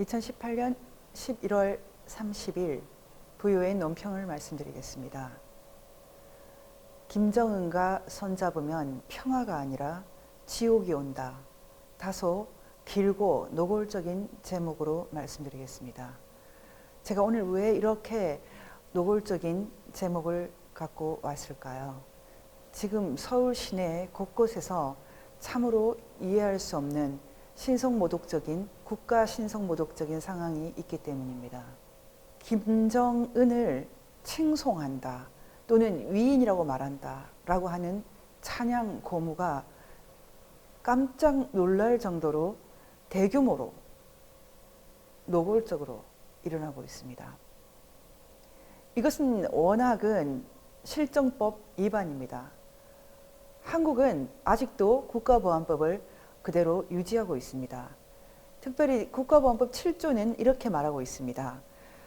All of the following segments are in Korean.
2018년 11월 30일 부유의 논평을 말씀드리겠습니다. 김정은과 손잡으면 평화가 아니라 지옥이 온다. 다소 길고 노골적인 제목으로 말씀드리겠습니다. 제가 오늘 왜 이렇게 노골적인 제목을 갖고 왔을까요? 지금 서울 시내 곳곳에서 참으로 이해할 수 없는 신성모독적인 국가 신성모독적인 상황이 있기 때문입니다. 김정은을 칭송한다 또는 위인이라고 말한다 라고 하는 찬양 고무가 깜짝 놀랄 정도로 대규모로 노골적으로 일어나고 있습니다. 이것은 워낙은 실정법 위반입니다. 한국은 아직도 국가보안법을 그대로 유지하고 있습니다. 특별히 국가보안법 7조는 이렇게 말하고 있습니다.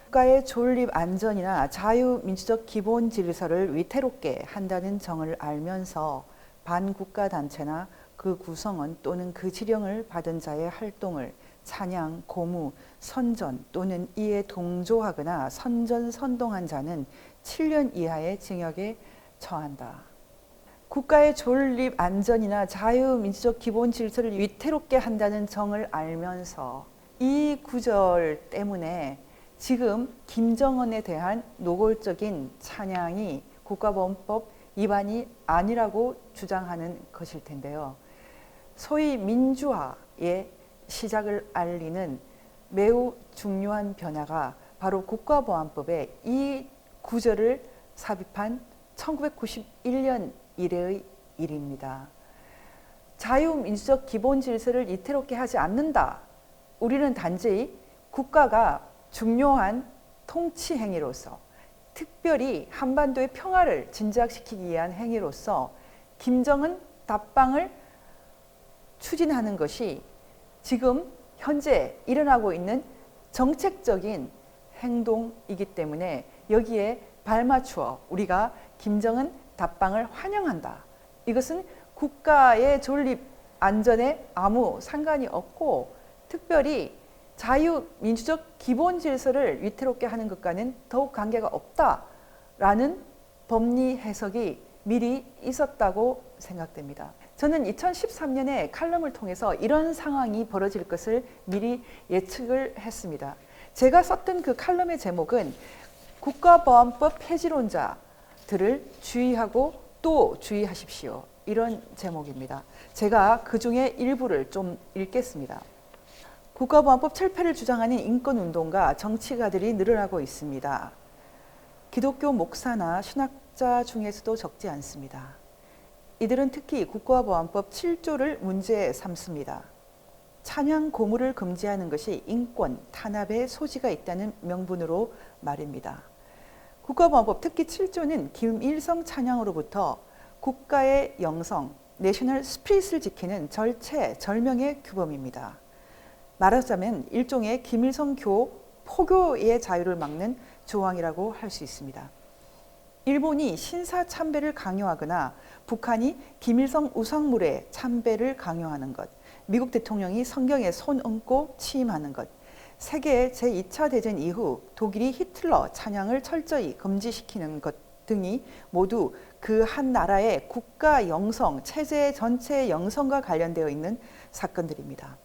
국가의 존립 안전이나 자유민주적 기본 질서를 위태롭게 한다는 정을 알면서 반국가 단체나 그 구성원 또는 그 지령을 받은 자의 활동을 찬양, 고무, 선전 또는 이에 동조하거나 선전선동한 자는 7년 이하의 징역에 처한다. 국가의 존립 안전이나 자유민주적 기본 질서를 위태롭게 한다는 정을 알면서 이 구절 때문에 지금 김정은에 대한 노골적인 찬양이 국가보안법 위반이 아니라고 주장하는 것일 텐데요. 소위 민주화의 시작을 알리는 매우 중요한 변화가 바로 국가보안법에 이 구절을 삽입한 1991년 이래의 일입니다. 자유민주적 기본 질서를 위태롭게 하지 않는다. 우리는 단지 국가가 중요한 통치 행위로서 특별히 한반도의 평화를 진작시키기 위한 행위로서 김정은 답방을 추진하는 것이 지금 현재 일어나고 있는 정책적인 행동이기 때문에 여기에 발맞추어 우리가 김정은 답방을 환영한다. 이것은 국가의 존립 안전에 아무 상관이 없고 특별히 자유민주적 기본 질서를 위태롭게 하는 것과는 더욱 관계가 없다라는 법리 해석이 미리 있었다고 생각됩니다. 저는 2013년에 칼럼을 통해서 이런 상황이 벌어질 것을 미리 예측을 했습니다. 제가 썼던 그 칼럼의 제목은 국가보안법 폐지론자들을 주의하고 또 주의하십시오. 이런 제목입니다. 제가 그 중에 일부를 좀 읽겠습니다. 국가보안법 철폐를 주장하는 인권운동가 정치가들이 늘어나고 있습니다. 기독교 목사나 신학자 중에서도 적지 않습니다. 이들은 특히 국가보안법 7조를 문제 삼습니다. 찬양 고무를 금지하는 것이 인권 탄압의 소지가 있다는 명분으로 말입니다. 국가보안법 특히 7조는 김일성 찬양으로부터 국가의 영성, 내셔널 스피릿을 지키는 절체절명의 규범입니다. 말하자면 일종의 김일성교 포교의 자유를 막는 조항이라고 할 수 있습니다. 일본이 신사 참배를 강요하거나 북한이 김일성 우상물의 참배를 강요하는 것, 미국 대통령이 성경에 손 얹고 취임하는 것, 세계 제2차 대전 이후 독일이 히틀러 찬양을 철저히 금지시키는 것 등이 모두 그 한 나라의 국가 영성, 체제 전체의 영성과 관련되어 있는 사건들입니다.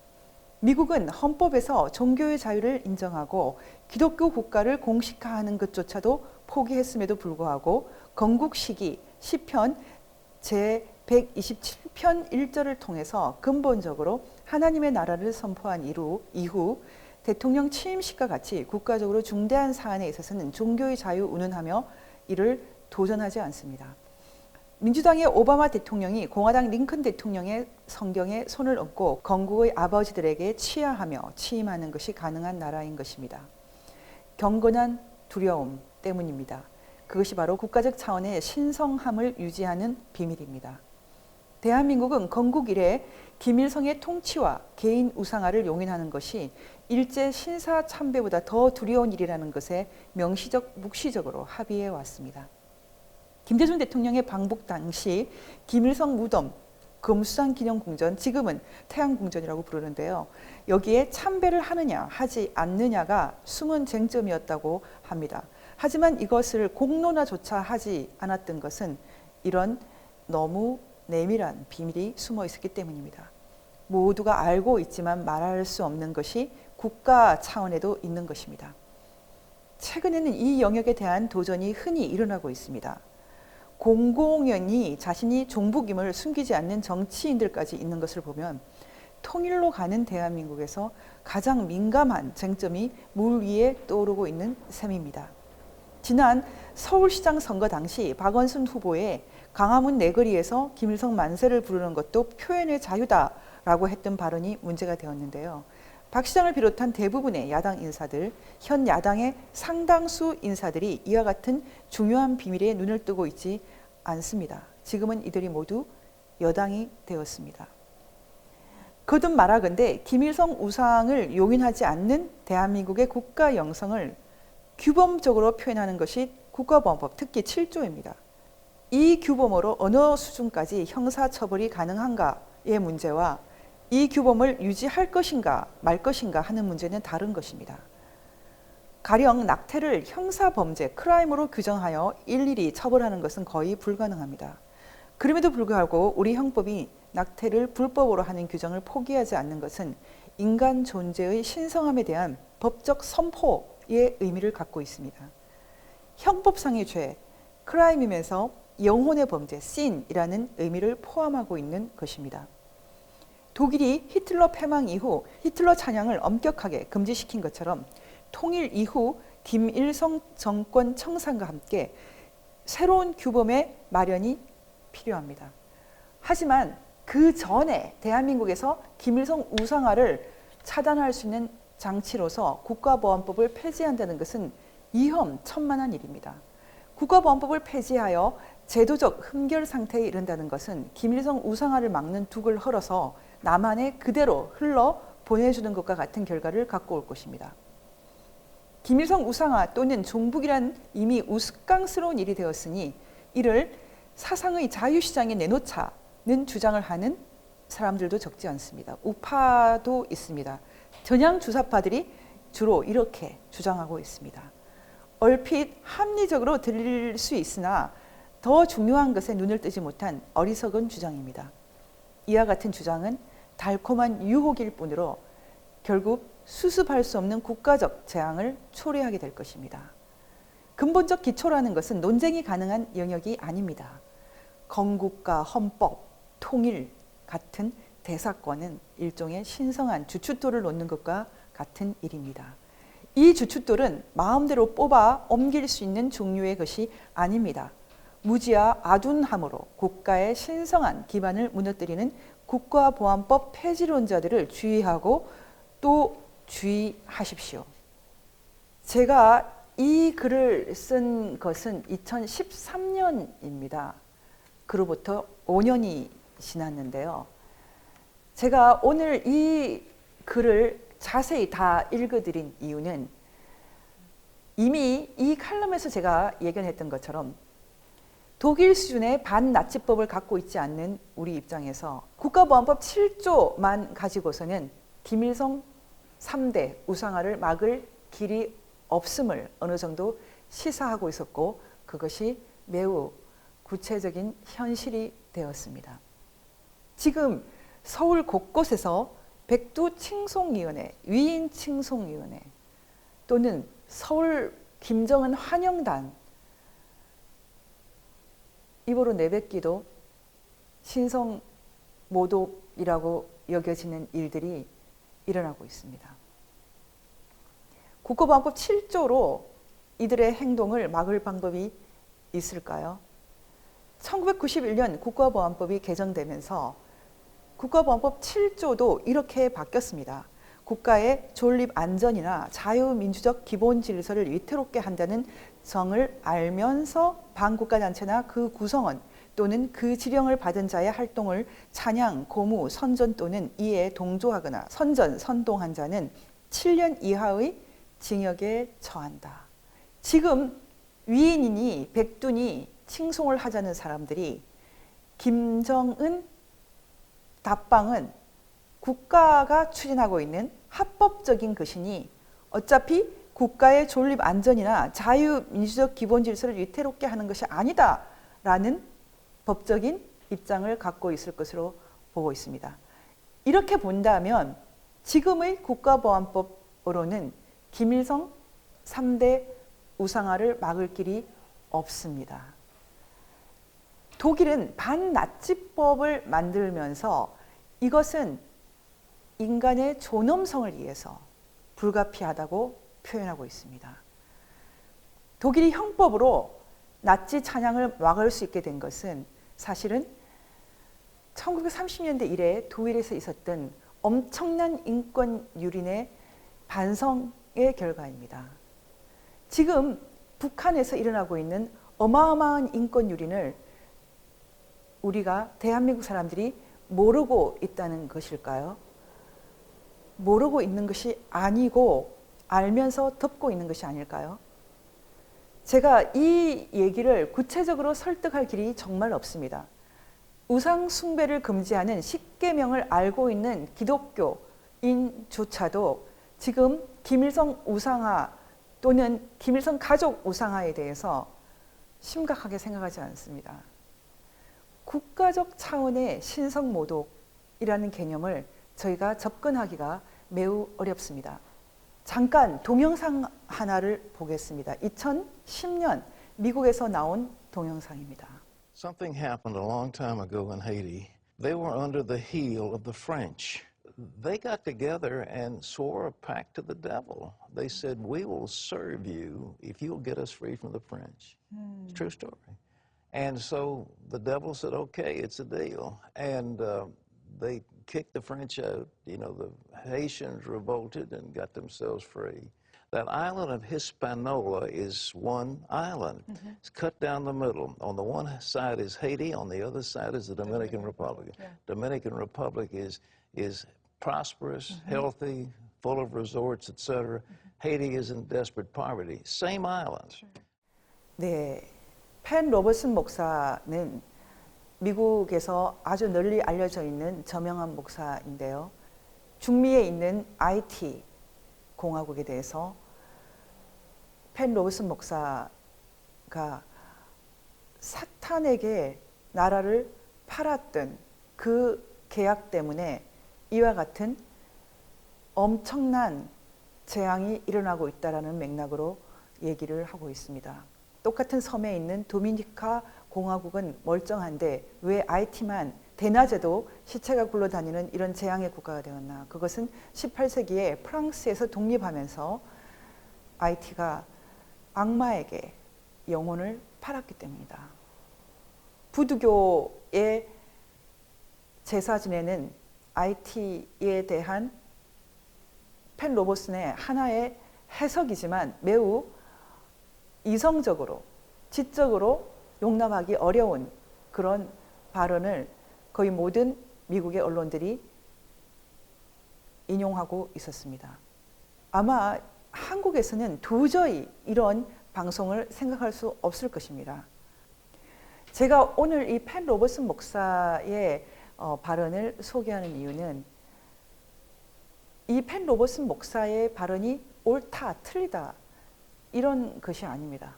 미국은 헌법에서 종교의 자유를 인정하고 기독교 국가를 공식화하는 것조차도 포기했음에도 불구하고 건국 시기 시편 제127편 1절을 통해서 근본적으로 하나님의 나라를 선포한 이후 대통령 취임식과 같이 국가적으로 중대한 사안에 있어서는 종교의 자유 운운하며 이를 도전하지 않습니다. 민주당의 오바마 대통령이 공화당 링컨 대통령의 성경에 손을 얹고 건국의 아버지들에게 치하하며 취임하는 것이 가능한 나라인 것입니다. 경건한 두려움 때문입니다. 그것이 바로 국가적 차원의 신성함을 유지하는 비밀입니다. 대한민국은 건국 이래 김일성의 통치와 개인 우상화를 용인하는 것이 일제 신사 참배보다 더 두려운 일이라는 것에 명시적 묵시적으로 합의해 왔습니다. 김대중 대통령의 방북 당시 김일성 무덤 금수산기념궁전, 지금은 태양궁전이라고 부르는데요. 여기에 참배를 하느냐 하지 않느냐가 숨은 쟁점이었다고 합니다. 하지만 이것을 공론화조차 하지 않았던 것은 이런 너무 내밀한 비밀이 숨어 있었기 때문입니다. 모두가 알고 있지만 말할 수 없는 것이 국가 차원에도 있는 것입니다. 최근에는 이 영역에 대한 도전이 흔히 일어나고 있습니다. 공공연히 자신이 종북임을 숨기지 않는 정치인들까지 있는 것을 보면 통일로 가는 대한민국에서 가장 민감한 쟁점이 물 위에 떠오르고 있는 셈입니다. 지난 서울시장 선거 당시 박원순 후보의 광화문 내거리에서 김일성 만세를 부르는 것도 표현의 자유다라고 했던 발언이 문제가 되었는데요. 박 시장을 비롯한 대부분의 야당 인사들, 현 야당의 상당수 인사들이 이와 같은 중요한 비밀에 눈을 뜨고 있지 않습니다. 지금은 이들이 모두 여당이 되었습니다. 거듭 말하건대 김일성 우상을 용인하지 않는 대한민국의 국가 영성을 규범적으로 표현하는 것이 국가보안법 특히 7조입니다. 이 규범으로 어느 수준까지 형사처벌이 가능한가의 문제와 이 규범을 유지할 것인가 말 것인가 하는 문제는 다른 것입니다. 가령 낙태를 형사범죄, 크라임으로 규정하여 일일이 처벌하는 것은 거의 불가능합니다. 그럼에도 불구하고 우리 형법이 낙태를 불법으로 하는 규정을 포기하지 않는 것은 인간 존재의 신성함에 대한 법적 선포의 의미를 갖고 있습니다. 형법상의 죄, 크라임이면서 영혼의 범죄, sin이라는 의미를 포함하고 있는 것입니다. 독일이 히틀러 패망 이후 히틀러 찬양을 엄격하게 금지시킨 것처럼 통일 이후 김일성 정권 청산과 함께 새로운 규범의 마련이 필요합니다. 하지만 그 전에 대한민국에서 김일성 우상화를 차단할 수 있는 장치로서 국가보안법을 폐지한다는 것은 위험천만한 일입니다. 국가보안법을 폐지하여 제도적 흠결 상태에 이른다는 것은 김일성 우상화를 막는 둑을 헐어서 남한에 그대로 흘러 보내주는 것과 같은 결과를 갖고 올 것입니다. 김일성 우상화 또는 종북이란 이미 우스꽝스러운 일이 되었으니 이를 사상의 자유시장에 내놓자는 주장을 하는 사람들도 적지 않습니다. 우파도 있습니다. 전향 주사파들이 주로 이렇게 주장하고 있습니다. 얼핏 합리적으로 들릴 수 있으나 더 중요한 것에 눈을 뜨지 못한 어리석은 주장입니다. 이와 같은 주장은 달콤한 유혹일 뿐으로 결국 수습할 수 없는 국가적 재앙을 초래하게 될 것입니다. 근본적 기초라는 것은 논쟁이 가능한 영역이 아닙니다. 건국과 헌법, 통일 같은 대사권은 일종의 신성한 주춧돌을 놓는 것과 같은 일입니다. 이 주춧돌은 마음대로 뽑아 옮길 수 있는 종류의 것이 아닙니다. 무지와 아둔함으로 국가의 신성한 기반을 무너뜨리는 국가보안법 폐지론자들을 주의하고 또 주의하십시오. 제가 이 글을 쓴 것은 2013년입니다. 그로부터 5년이 지났는데요. 제가 오늘 이 글을 자세히 다 읽어드린 이유는 이미 이 칼럼에서 제가 예견했던 것처럼 독일 수준의 반나치법을 갖고 있지 않는 우리 입장에서 국가보안법 7조만 가지고서는 김일성 3대 우상화를 막을 길이 없음을 어느 정도 시사하고 있었고 그것이 매우 구체적인 현실이 되었습니다. 지금 서울 곳곳에서 백두칭송위원회, 위인칭송위원회 또는 서울 김정은 환영단 입으로 내뱉기도 신성 모독이라고 여겨지는 일들이 일어나고 있습니다. 국가보안법 7조로 이들의 행동을 막을 방법이 있을까요? 1991년 국가보안법이 개정되면서 국가보안법 7조도 이렇게 바뀌었습니다. 국가의 존립 안전이나 자유민주적 기본 질서를 위태롭게 한다는 정을 알면서 반국가단체나 그 구성원 또는 그 지령을 받은 자의 활동을 찬양, 고무, 선전 또는 이에 동조하거나 선전, 선동한 자는 7년 이하의 징역에 처한다. 지금 위인이니 백두니 칭송을 하자는 사람들이 김정은 답방은 국가가 추진하고 있는 합법적인 것이니 어차피 국가의 존립 안전이나 자유민주적 기본 질서를 위태롭게 하는 것이 아니다라는 법적인 입장을 갖고 있을 것으로 보고 있습니다. 이렇게 본다면 지금의 국가보안법으로는 김일성 3대 우상화를 막을 길이 없습니다. 독일은 반나치법을 만들면서 이것은 인간의 존엄성을 위해서 불가피하다고 표현하고 있습니다. 독일이 형법으로 나치 찬양을 막을 수 있게 된 것은 사실은 1930년대 이래 독일에서 있었던 엄청난 인권 유린의 반성의 결과입니다. 지금 북한에서 일어나고 있는 어마어마한 인권 유린을 우리가 대한민국 사람들이 모르고 있다는 것일까요? 모르고 있는 것이 아니고 알면서 덮고 있는 것이 아닐까요? 제가 이 얘기를 구체적으로 설득할 길이 정말 없습니다. 우상 숭배를 금지하는 10계명을 알고 있는 기독교인조차도 지금 김일성 우상화 또는 김일성 가족 우상화에 대해서 심각하게 생각하지 않습니다. 국가적 차원의 신성모독이라는 개념을 저희가 접근하기가 매우 어렵습니다. 잠깐 동영상 하나를 보겠습니다. 2010년 미국에서 나온 동영상입니다. Something happened a long time ago in Haiti. They were under the heel of the French. They got together and swore a pact to the devil. They said, "We will serve you if you'll get us free from the French." It's a true story. And so the devil said, "Okay, it's a deal." And they kicked the French out. You know, the Haitians revolted and got themselves free. That island of Hispaniola is one island. It's cut down the middle. On the one side is Haiti, on the other side is the Dominican Republic. Yeah. Dominican Republic is prosperous, healthy, full of resorts, etc. Haiti is in desperate poverty. Same island. 네, 펜 로버슨 목사는 미국에서 아주 널리 알려져 있는 저명한 목사인데요. 중미에 있는 IT 공화국에 대해서 펜 로버슨 목사가 사탄에게 나라를 팔았던 그 계약 때문에 이와 같은 엄청난 재앙이 일어나고 있다는 맥락으로 얘기를 하고 있습니다. 똑같은 섬에 있는 도미니카 공화국은 멀쩡한데 왜 IT만 대낮에도 시체가 굴러다니는 이런 재앙의 국가가 되었나? 그것은 18세기에 프랑스에서 독립하면서 IT가 악마에게 영혼을 팔았기 때문이다. 부두교의 제사 지내는 IT에 대한 펜 로버슨의 하나의 해석이지만 매우 이성적으로, 지적으로 용납하기 어려운 그런 발언을 거의 모든 미국의 언론들이 인용하고 있었습니다. 아마 한국에서는 도저히 이런 방송을 생각할 수 없을 것입니다. 제가 오늘 이 펜 로버슨 목사의 발언을 소개하는 이유는 이 펜 로버슨 목사의 발언이 옳다, 틀리다 이런 것이 아닙니다.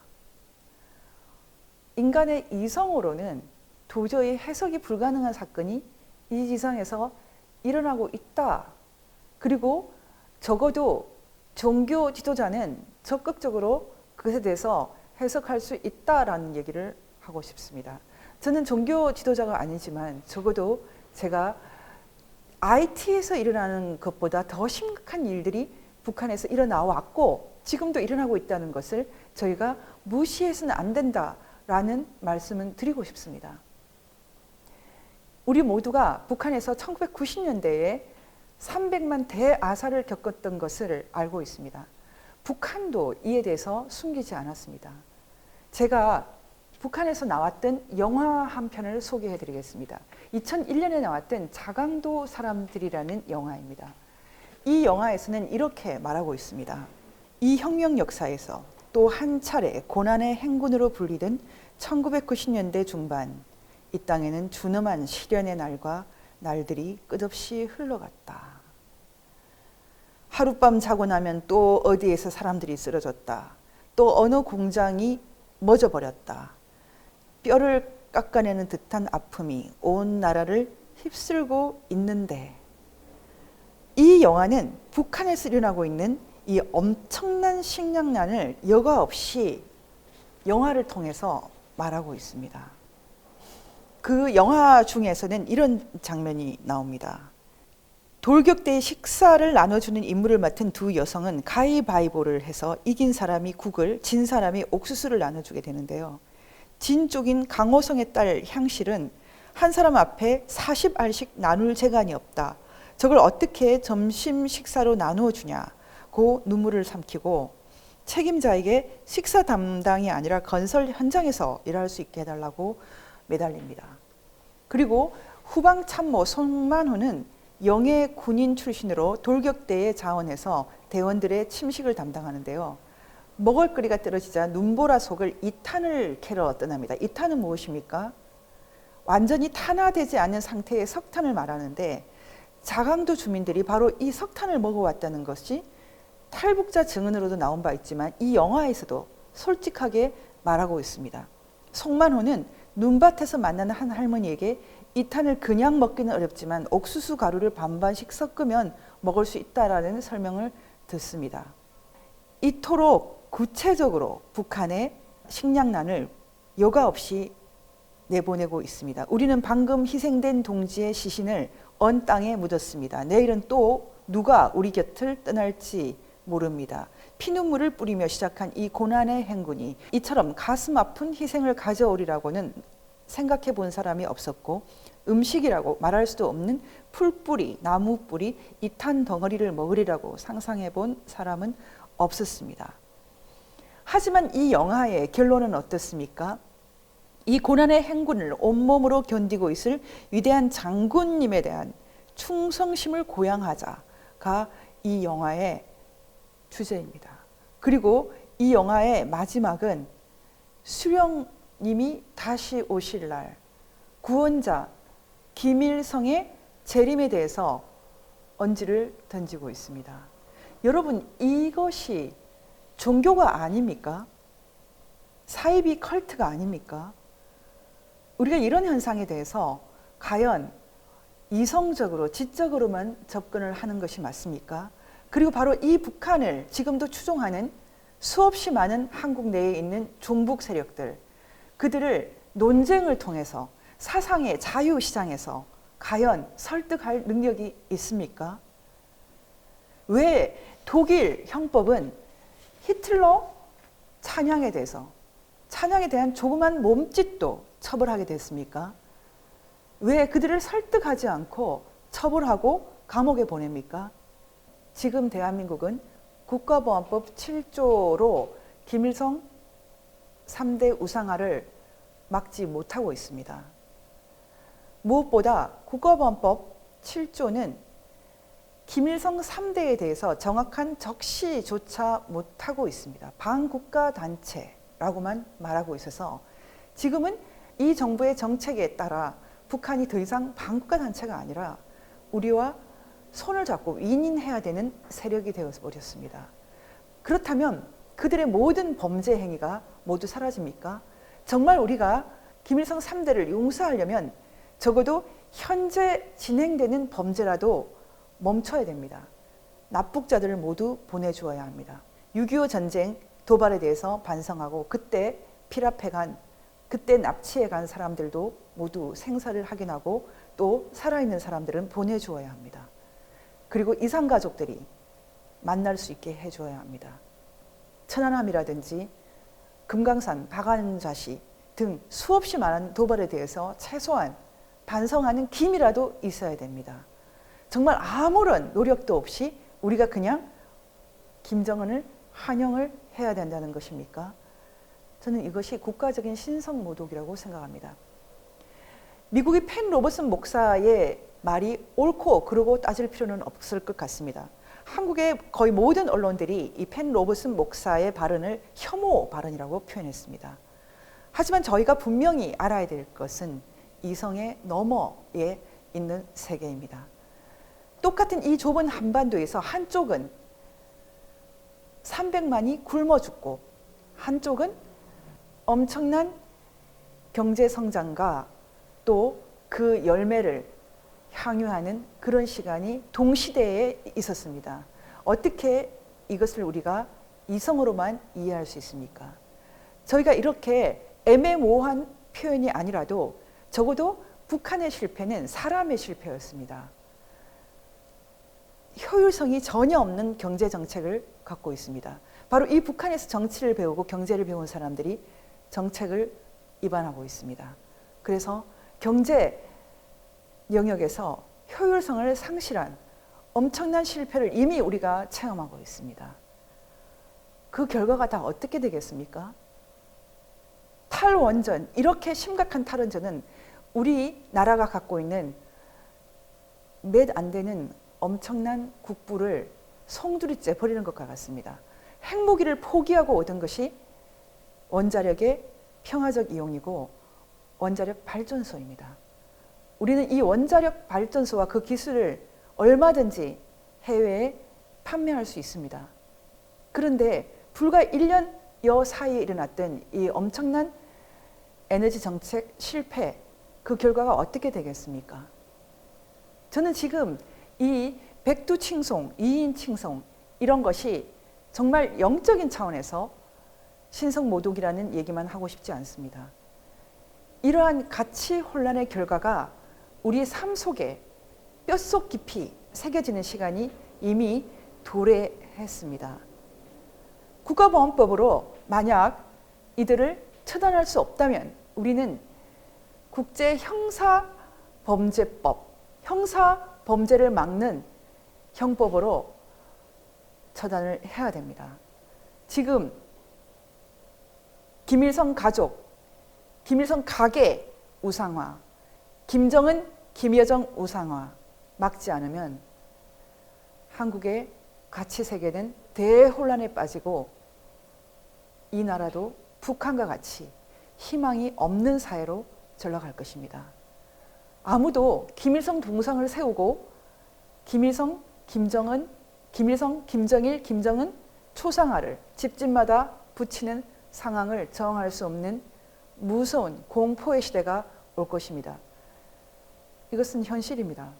인간의 이성으로는 도저히 해석이 불가능한 사건이 이 지상에서 일어나고 있다. 그리고 적어도 종교 지도자는 적극적으로 그것에 대해서 해석할 수 있다라는 얘기를 하고 싶습니다. 저는 종교 지도자가 아니지만 적어도 제가 IT에서 일어나는 것보다 더 심각한 일들이 북한에서 일어나 왔고 지금도 일어나고 있다는 것을 저희가 무시해서는 안 된다라는 말씀을 드리고 싶습니다. 우리 모두가 북한에서 1990년대에 300만 대아사를 겪었던 것을 알고 있습니다. 북한도 이에 대해서 숨기지 않았습니다. 제가 북한에서 나왔던 영화 한 편을 소개해 드리겠습니다. 2001년에 나왔던 자강도 사람들이라는 영화입니다. 이 영화에서는 이렇게 말하고 있습니다. 이 혁명 역사에서 또 한 차례 고난의 행군으로 불리던 1990년대 중반 이 땅에는 준엄한 시련의 날과 날들이 끝없이 흘러갔다. 하룻밤 자고 나면 또 어디에서 사람들이 쓰러졌다. 또 어느 공장이 멎어버렸다. 뼈를 깎아내는 듯한 아픔이 온 나라를 휩쓸고 있는데, 이 영화는 북한에서 일어나고 있는 이 엄청난 식량난을 여과 없이 영화를 통해서 말하고 있습니다. 그 영화 중에서는 이런 장면이 나옵니다. 돌격대의 식사를 나눠주는 임무를 맡은 두 여성은 가위바위보를 해서 이긴 사람이 국을, 진 사람이 옥수수를 나눠주게 되는데요. 진 쪽인 강호성의 딸 향실은 한 사람 앞에 40알씩 나눌 재간이 없다. 저걸 어떻게 점심 식사로 나누어 주냐고 눈물을 삼키고 책임자에게 식사 담당이 아니라 건설 현장에서 일할 수 있게 해달라고 매달립니다. 그리고 후방 참모 송만호는 영해 군인 출신으로 돌격대에 자원해서 대원들의 침식을 담당하는데요. 먹을거리가 떨어지자 눈보라 속을 2탄을 캐러 떠납니다. 2탄은 무엇입니까? 완전히 탄화되지 않은 상태의 석탄을 말하는데, 자강도 주민들이 바로 이 석탄을 먹어왔다는 것이 탈북자 증언으로도 나온 바 있지만 이 영화에서도 솔직하게 말하고 있습니다. 송만호는 눈밭에서 만나는 한 할머니에게 이 탄을 그냥 먹기는 어렵지만 옥수수 가루를 반반씩 섞으면 먹을 수 있다라는 설명을 듣습니다. 이토록 구체적으로 북한의 식량난을 여과 없이 내보내고 있습니다. 우리는 방금 희생된 동지의 시신을 언 땅에 묻었습니다. 내일은 또 누가 우리 곁을 떠날지 모릅니다. 피눈물을 뿌리며 시작한 이 고난의 행군이 이처럼 가슴 아픈 희생을 가져오리라고는 생각해 본 사람이 없었고, 음식이라고 말할 수도 없는 풀뿌리, 나무뿌리, 이탄 덩어리를 먹으리라고 상상해 본 사람은 없었습니다. 하지만 이 영화의 결론은 어떻습니까? 이 고난의 행군을 온몸으로 견디고 있을 위대한 장군님에 대한 충성심을 고양하자가 이 영화의 주제입니다. 그리고 이 영화의 마지막은 수령님이 다시 오실 날 구원자 김일성의 재림에 대해서 언지를 던지고 있습니다. 여러분, 이것이 종교가 아닙니까? 사이비 컬트가 아닙니까? 우리가 이런 현상에 대해서 과연 이성적으로, 지적으로만 접근을 하는 것이 맞습니까? 그리고 바로 이 북한을 지금도 추종하는 수없이 많은 한국 내에 있는 종북 세력들, 그들을 논쟁을 통해서 사상의 자유시장에서 과연 설득할 능력이 있습니까? 왜 독일 형법은 히틀러 찬양에 대해서, 찬양에 대한 조그만 몸짓도 처벌하게 됐습니까? 왜 그들을 설득하지 않고 처벌하고 감옥에 보냅니까? 지금 대한민국은 국가보안법 7조로 김일성 3대 우상화를 막지 못하고 있습니다. 무엇보다 국가보안법 7조는 김일성 3대에 대해서 정확한 적시조차 못하고 있습니다. 반국가 단체라고만 말하고 있어서 지금은 이 정부의 정책에 따라 북한이 더 이상 반국가 단체가 아니라 우리와 손을 잡고 윈윈해야 되는 세력이 되어서 버렸습니다. 그렇다면 그들의 모든 범죄 행위가 모두 사라집니까? 정말 우리가 김일성 3대를 용서하려면 적어도 현재 진행되는 범죄라도 멈춰야 됩니다. 납북자들을 모두 보내주어야 합니다. 6.25 전쟁 도발에 대해서 반성하고 그때 피랍해간, 그때 납치해간 사람들도 모두 생사를 확인하고 또 살아있는 사람들은 보내주어야 합니다. 그리고 이산가족들이 만날 수 있게 해줘야 합니다. 천안함이라든지 금강산, 박안자시 등 수없이 많은 도발에 대해서 최소한 반성하는 김이라도 있어야 됩니다. 정말 아무런 노력도 없이 우리가 그냥 김정은을 환영을 해야 된다는 것입니까? 저는 이것이 국가적인 신성모독이라고 생각합니다. 미국의 펜 로버슨 목사의 말이 옳고 그르고 따질 필요는 없을 것 같습니다. 한국의 거의 모든 언론들이 이 펜 로버슨 목사의 발언을 혐오 발언이라고 표현했습니다. 하지만 저희가 분명히 알아야 될 것은 이성의 너머에 있는 세계입니다. 똑같은 이 좁은 한반도에서 한쪽은 300만이 굶어 죽고 한쪽은 엄청난 경제 성장과 또 그 열매를 향유하는 그런 시간이 동시대에 있었습니다. 어떻게 이것을 우리가 이성으로만 이해할 수 있습니까? 저희가 이렇게 애매모호한 표현이 아니라도 적어도 북한의 실패는 사람의 실패였습니다. 효율성이 전혀 없는 경제 정책을 갖고 있습니다. 바로 이 북한에서 정치를 배우고 경제를 배운 사람들이 정책을 위반하고 있습니다. 그래서 경제 영역에서 효율성을 상실한 엄청난 실패를 이미 우리가 체험하고 있습니다. 그 결과가 다 어떻게 되겠습니까? 탈원전, 이렇게 심각한 탈원전은 우리나라가 갖고 있는 몇 안 되는 엄청난 국부를 송두리째 버리는 것과 같습니다. 핵무기를 포기하고 얻은 것이 원자력의 평화적 이용이고 원자력 발전소입니다. 우리는 이 원자력 발전소와 그 기술을 얼마든지 해외에 판매할 수 있습니다. 그런데 불과 1년여 사이에 일어났던 이 엄청난 에너지 정책 실패, 그 결과가 어떻게 되겠습니까? 저는 지금 이 백두칭송, 이인칭송 이런 것이 정말 영적인 차원에서 신성모독이라는 얘기만 하고 싶지 않습니다. 이러한 가치 혼란의 결과가 우리 삶 속에 뼛속 깊이 새겨지는 시간이 이미 도래했습니다. 국가보안법으로 만약 이들을 처단할 수 없다면 우리는 국제형사범죄법, 형사범죄를 막는 형법으로 처단을 해야 됩니다. 지금 김일성 가족, 김일성 가계 우상화, 김정은, 김여정 우상화 막지 않으면 한국의 가치 세계는 대혼란에 빠지고 이 나라도 북한과 같이 희망이 없는 사회로 전락할 것입니다. 아무도 김일성 동상을 세우고 김일성, 김정은, 김일성, 김정일, 김정은 초상화를 집집마다 붙이는 상황을 저항할 수 없는 무서운 공포의 시대가 올 것입니다. 이것은 현실입니다.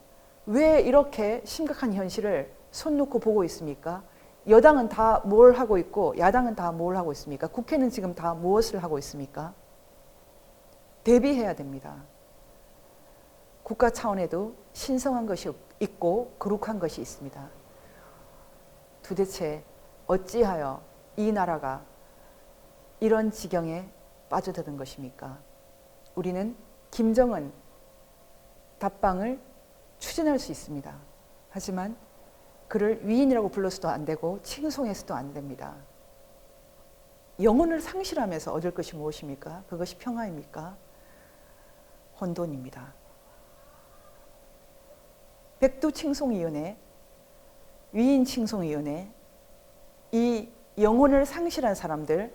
왜 이렇게 심각한 현실을 손 놓고 보고 있습니까? 여당은 다 뭘 하고 있고 야당은 다 뭘 하고 있습니까? 국회는 지금 다 무엇을 하고 있습니까? 대비해야 됩니다. 국가 차원에도 신성한 것이 있고 거룩한 것이 있습니다. 도대체 어찌하여 이 나라가 이런 지경에 빠져드는 것입니까? 우리는 김정은 답방을 추진할 수 있습니다. 하지만 그를 위인이라고 불러서도 안 되고 칭송해서도 안 됩니다. 영혼을 상실하면서 얻을 것이 무엇입니까? 그것이 평화입니까? 혼돈입니다. 백두칭송위원회, 위인칭송위원회, 이 영혼을 상실한 사람들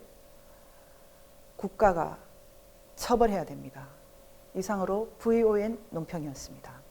국가가 처벌해야 됩니다. 이상으로 VON 논평이었습니다.